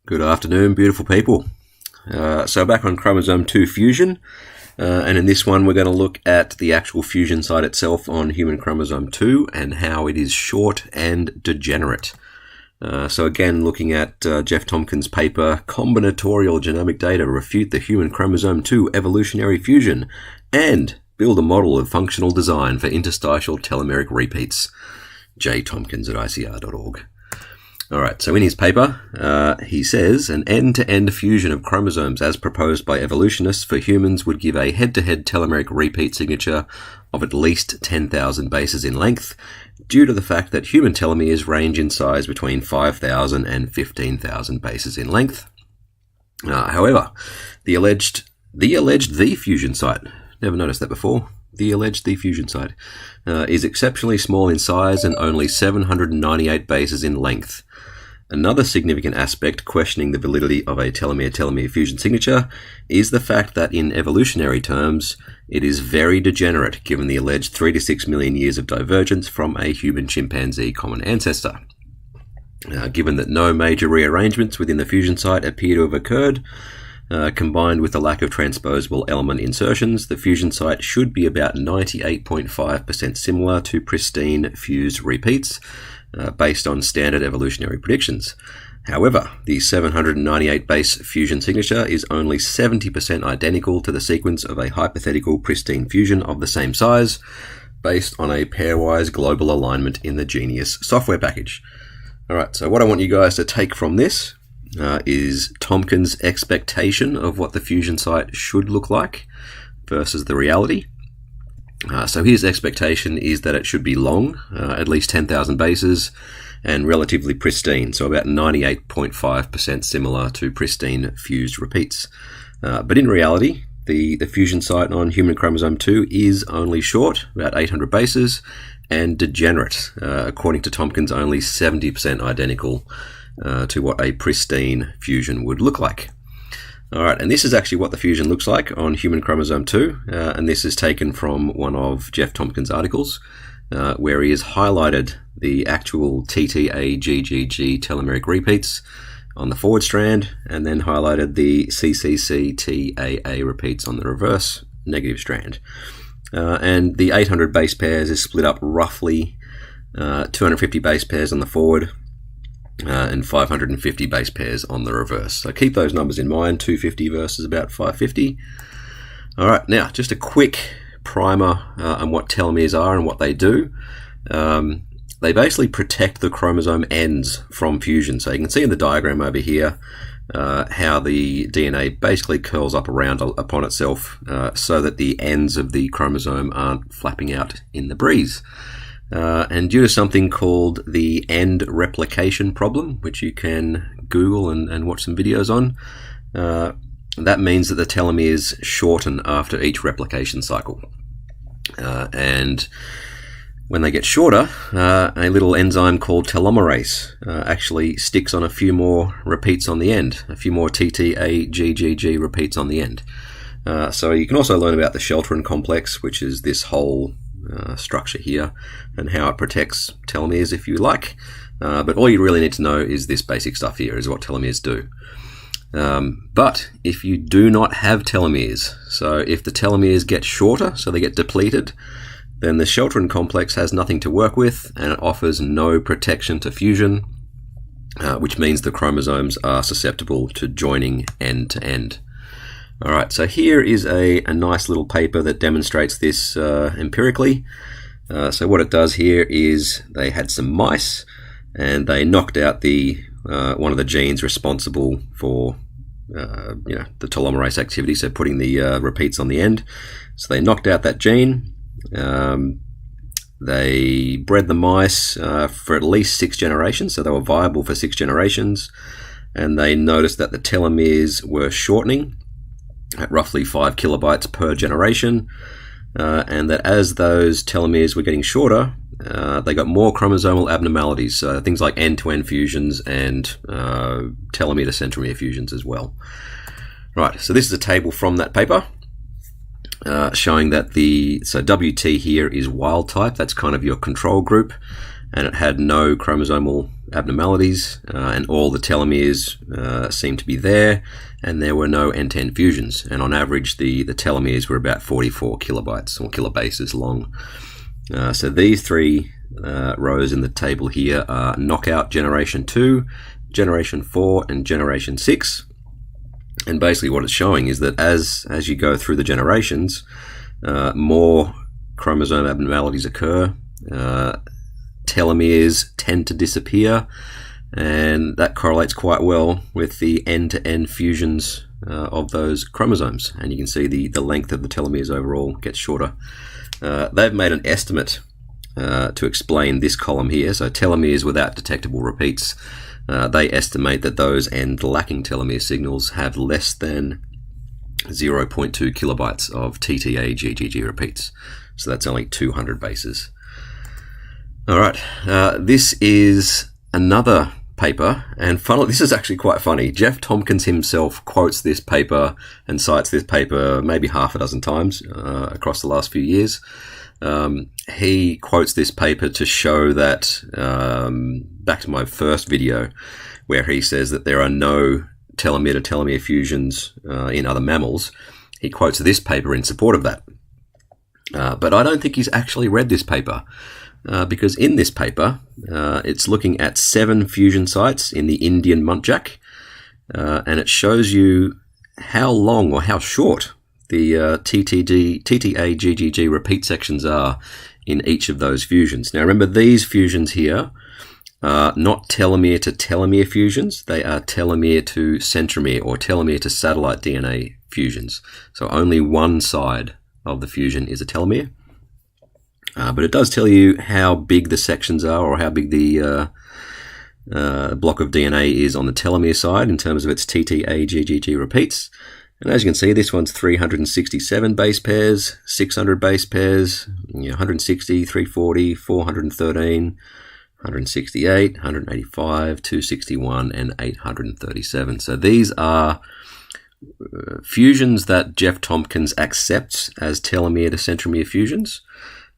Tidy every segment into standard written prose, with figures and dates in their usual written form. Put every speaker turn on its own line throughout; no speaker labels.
Good afternoon, beautiful people. So back on chromosome 2 fusion, and in this one we're going to look at the actual fusion site itself on human chromosome 2 and how it is short and degenerate. So again, looking at Jeff Tomkins' paper, Combinatorial Genomic Data Refute the Human Chromosome 2 Evolutionary Fusion and Build a Model of Functional Design for Interstitial Telomeric Repeats. jtomkins@icr.org. Alright, so in his paper, he says, an end-to-end fusion of chromosomes as proposed by evolutionists for humans would give a head-to-head telomeric repeat signature of at least 10,000 bases in length, due to the fact that human telomeres range in size between 5,000 and 15,000 bases in length. However, the alleged fusion site, never noticed that before, the alleged fusion site, is exceptionally small in size and only 798 bases in length. Another significant aspect questioning the validity of a telomere-telomere fusion signature is the fact that in evolutionary terms, it is very degenerate given the alleged 3 to 6 million years of divergence from a human-chimpanzee common ancestor. Given that no major rearrangements within the fusion site appear to have occurred, combined with the lack of transposable element insertions, the fusion site should be about 98.5% similar to pristine fused repeats, based on standard evolutionary predictions. However, the 798 base fusion signature is only 70% identical to the sequence of a hypothetical pristine fusion of the same size, based on a pairwise global alignment in the Genius software package. Alright, so what I want you guys to take from this is Tomkins' expectation of what the fusion site should look like versus the reality. So his expectation is that it should be long, at least 10,000 bases, and relatively pristine, so about 98.5% similar to pristine fused repeats. But in reality, the fusion site on human chromosome 2 is only short, about 800 bases, and degenerate, according to Tomkins, only 70% identical to what a pristine fusion would look like. Alright, and this is actually what the fusion looks like on human chromosome 2, and this is taken from one of Jeff Tomkins' articles, where he has highlighted the actual TTA-GGG telomeric repeats on the forward strand, and then highlighted the CCC-TAA repeats on the reverse negative strand. And the 800 base pairs is split up roughly 250 base pairs on the forward, and 550 base pairs on the reverse. So keep those numbers in mind, 250 versus about 550. Alright, now just a quick primer on what telomeres are and what they do. They basically protect the chromosome ends from fusion. So you can see in the diagram over here how the DNA basically curls up around upon itself so that the ends of the chromosome aren't flapping out in the breeze. And due to something called the end replication problem, which you can Google and watch some videos on, that means that the telomeres shorten after each replication cycle. And when they get shorter, a little enzyme called telomerase actually sticks on a few more repeats on the end, a few more TTA-GGG repeats on the end. So you can also learn about the Sheltrin complex, which is this whole structure here, and how it protects telomeres if you like, but all you really need to know is this basic stuff here, is what telomeres do. But if you do not have telomeres, so if the telomeres get shorter, so they get depleted, then the Sheltrin complex has nothing to work with, and it offers no protection to fusion, which means the chromosomes are susceptible to joining end to end. Alright, so here is a nice little paper that demonstrates this empirically. So what it does here is they had some mice and they knocked out the one of the genes responsible for the telomerase activity, so putting the repeats on the end. So they knocked out that gene. They bred the mice for at least 6 generations, so they were viable for 6 generations, and they noticed that the telomeres were shortening at roughly 5 kilobytes per generation, and that as those telomeres were getting shorter, they got more chromosomal abnormalities, so things like end-to-end fusions and telomere-to-centromere fusions as well. Right, so this is a table from that paper showing that WT here is wild type, that's kind of your control group, and it had no chromosomal abnormalities, and all the telomeres seemed to be there, and there were no end-to-end fusions. And on average, the telomeres were about 44 kilobytes or kilobases long. So these three rows in the table here are knockout generation 2, generation 4, and generation 6. And basically what it's showing is that as you go through the generations, more chromosome abnormalities occur, telomeres tend to disappear, and that correlates quite well with the end-to-end fusions of those chromosomes. And you can see the length of the telomeres overall gets shorter. They've made an estimate to explain this column here. So telomeres without detectable repeats, they estimate that those end lacking telomere signals have less than 0.2 kilobytes of TTA-GGG repeats. So that's only 200 bases. All right, this is another paper, and funnily, this is actually quite funny. Jeff Tomkins himself quotes this paper and cites this paper maybe half a dozen times across the last few years. He quotes this paper to show that, back to my first video, where he says that there are no telomere-to-telomere fusions in other mammals. He quotes this paper in support of that. But I don't think he's actually read this paper, because in this paper, it's looking at 7 fusion sites in the Indian muntjac, and it shows you how long or how short the TTA-GGG repeat sections are in each of those fusions. Now remember, these fusions here are not telomere-to-telomere fusions. They are telomere-to-centromere or telomere-to-satellite DNA fusions. So only one side of the fusion is a telomere. But it does tell you how big the sections are, or how big the block of DNA is on the telomere side in terms of its TTA-GGG repeats. And as you can see, this one's 367 base pairs, 600 base pairs, 160, 340, 413, 168, 185, 261, and 837. So these are fusions that Jeff Tomkins accepts as telomere-to-centromere fusions.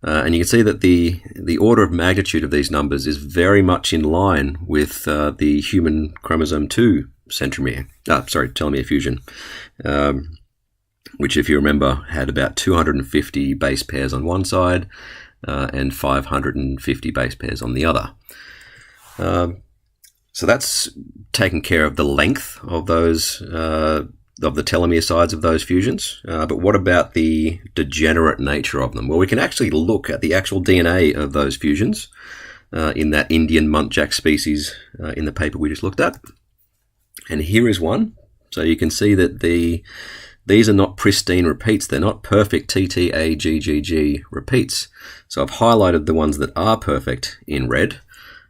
And you can see that the order of magnitude of these numbers is very much in line with the human chromosome 2 telomere fusion, which, if you remember, had about 250 base pairs on one side and 550 base pairs on the other. So that's taken care of the length of those of the telomere sides of those fusions. But what about the degenerate nature of them? Well, we can actually look at the actual DNA of those fusions in that Indian muntjac species in the paper we just looked at. And here is one. So you can see that these are not pristine repeats. They're not perfect TTA-GGG repeats. So I've highlighted the ones that are perfect in red,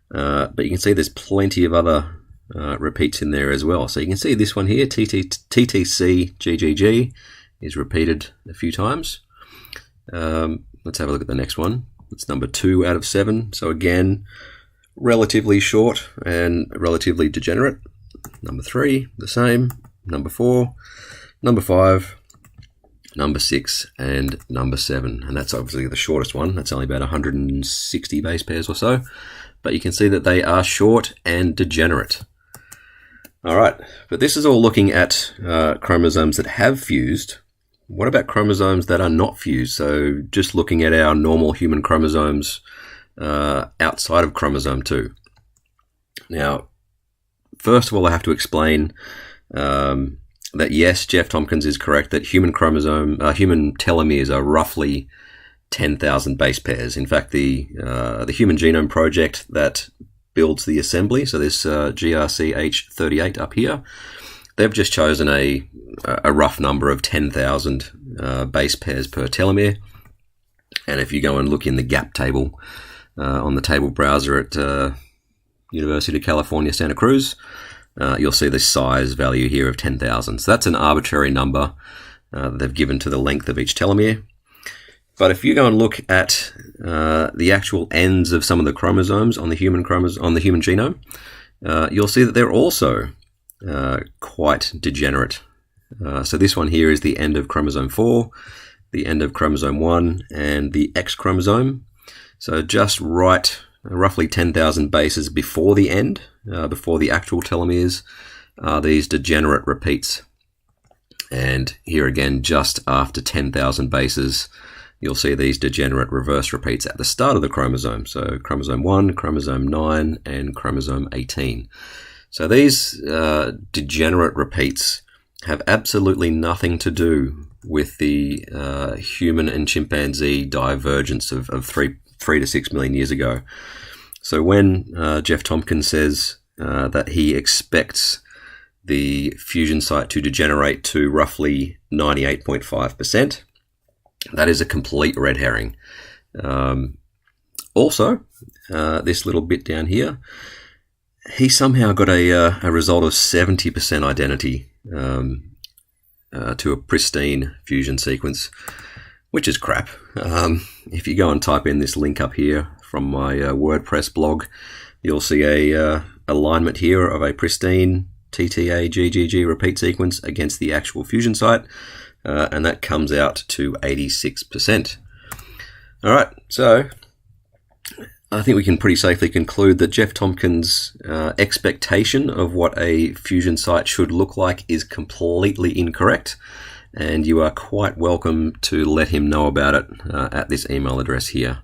but you can see there's plenty of other repeats in there as well. So you can see this one here, TTC-GGG, is repeated a few times. Let's have a look at the next one. It's number 2 out of 7. So again, relatively short and relatively degenerate. Number 3, the same. Number 4, number 5, number 6, and number 7. And that's obviously the shortest one. That's only about 160 base pairs or so. But you can see that they are short and degenerate. All right, but this is all looking at chromosomes that have fused. What about chromosomes that are not fused? So just looking at our normal human chromosomes outside of chromosome 2. Now, first of all, I have to explain that yes, Jeff Tomkins is correct that human telomeres are roughly 10,000 base pairs. In fact, the Human Genome Project that builds the assembly, so this GRCH38 up here, they've just chosen a rough number of 10,000 base pairs per telomere. And if you go and look in the gap table on the table browser at University of California, Santa Cruz, you'll see this size value here of 10,000. So that's an arbitrary number that they've given to the length of each telomere. But if you go and look at the actual ends of some of the chromosomes on the human genome, you'll see that they're also quite degenerate. So this one here is the end of chromosome 4, the end of chromosome 1, and the X chromosome. So just right roughly 10,000 bases before the end, before the actual telomeres, are these degenerate repeats. And here again, just after 10,000 bases, you'll see these degenerate reverse repeats at the start of the chromosome. So chromosome 1, chromosome 9, and chromosome 18. So these degenerate repeats have absolutely nothing to do with the human and chimpanzee divergence of 3 to 6 million years ago. So when Jeff Tomkins says that he expects the fusion site to degenerate to roughly 98.5%, that is a complete red herring. Also, this little bit down here, he somehow got a result of 70% identity to a pristine fusion sequence, which is crap. If you go and type in this link up here from my WordPress blog, you'll see a alignment here of a pristine TTA GGG repeat sequence against the actual fusion site, and that comes out to 86%. All right, so I think we can pretty safely conclude that Jeff Tomkins' expectation of what a fusion site should look like is completely incorrect, and you are quite welcome to let him know about it at this email address here.